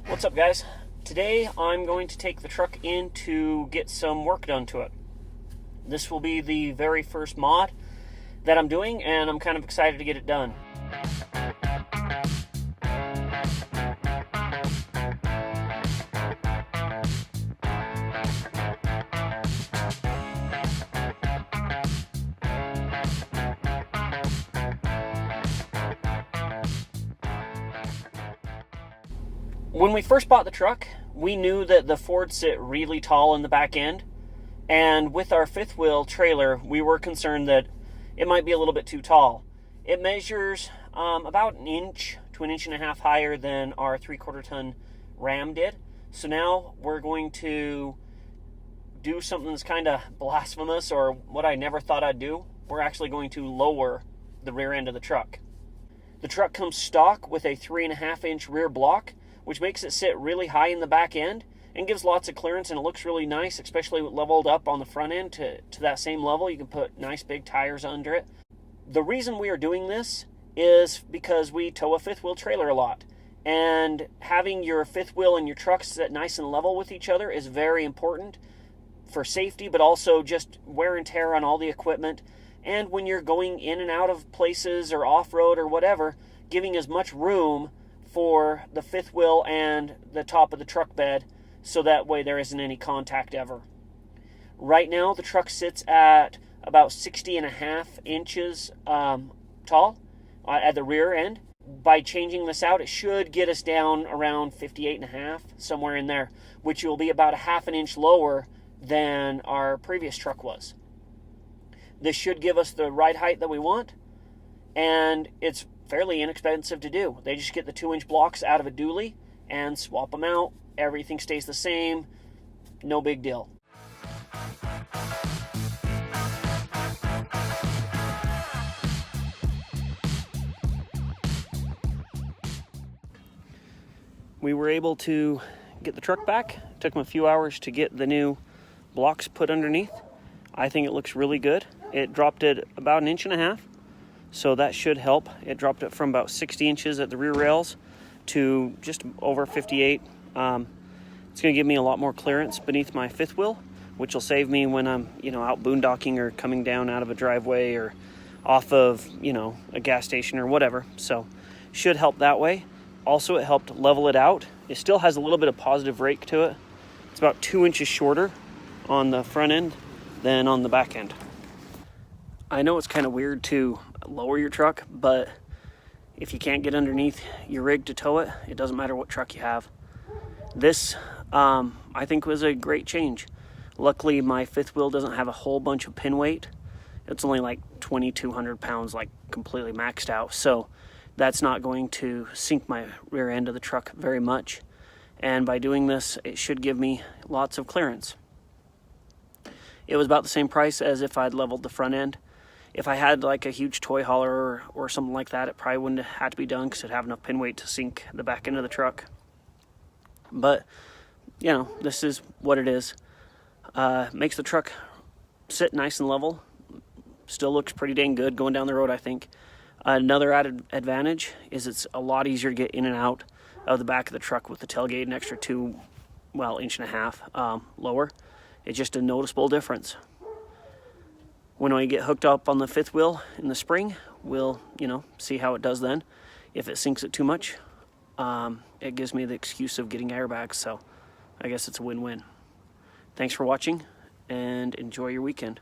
What's up, guys? Today I'm going to take the truck in to get some work done to it. This will be the very first mod that I'm doing, and I'm kind of excited to get it done. When we first bought the truck, we knew that the Ford sit really tall in the back end, and with our fifth wheel trailer, we were concerned that it might be a little bit too tall. It measures about an inch to an inch and a half higher than our 3/4 ton Ram did. So now we're going to do something that's kind of blasphemous, or what I never thought I'd do. We're actually going to lower the rear end of the truck. The truck comes stock with a 3.5 inch rear block, which makes it sit really high in the back end and gives lots of clearance, and it looks really nice, especially leveled up on the front end to that same level. You can put nice big tires under it. The reason we are doing this is because we tow a fifth wheel trailer a lot, and having your fifth wheel and your truck sit nice and level with each other is very important for safety, but also just wear and tear on all the equipment. And when you're going in and out of places or off-road or whatever, giving as much room for the fifth wheel and the top of the truck bed, so that way there isn't any contact ever. Right now the truck sits at about 60.5 inches tall at the rear end. By changing this out, it should get us down around 58.5, somewhere in there, which will be about 1/2 inch lower than our previous truck was. This should give us the right height that we want, and it's fairly inexpensive to do. They just get the 2-inch blocks out of a dually and swap them out. Everything stays the same. No big deal. We were able to get the truck back. It took them a few hours to get the new blocks put underneath. I think it looks really good. It dropped it about 1.5 inches. So that should help. It dropped it from about 60 inches at the rear rails to just over 58. It's going to give me a lot more clearance beneath my fifth wheel, which will save me when I'm, out boondocking or coming down out of a driveway or off of, a gas station or whatever. So should help that way. Also, it helped level it out. It still has a little bit of positive rake to it. It's about 2 inches shorter on the front end than on the back end. I know it's kind of weird to lower your truck, but if you can't get underneath your rig to tow it, it doesn't matter what truck you have. This, I think, was a great change. Luckily, my fifth wheel doesn't have a whole bunch of pin weight. It's only like 2,200 pounds, like completely maxed out. So that's not going to sink my rear end of the truck very much. And by doing this, it should give me lots of clearance. It was about the same price as if I'd leveled the front end. If I had like a huge toy hauler or something like that, it probably wouldn't have had to be done because it'd have enough pin weight to sink the back end of the truck. But, this is what it is. Makes the truck sit nice and level. Still looks pretty dang good going down the road, I think. Another added advantage is it's a lot easier to get in and out of the back of the truck with the tailgate an extra 1.5 inches lower. It's just a noticeable difference. When I get hooked up on the fifth wheel in the spring, we'll, see how it does then. If it sinks it too much, it gives me the excuse of getting airbags, so I guess it's a win-win. Thanks for watching, and enjoy your weekend.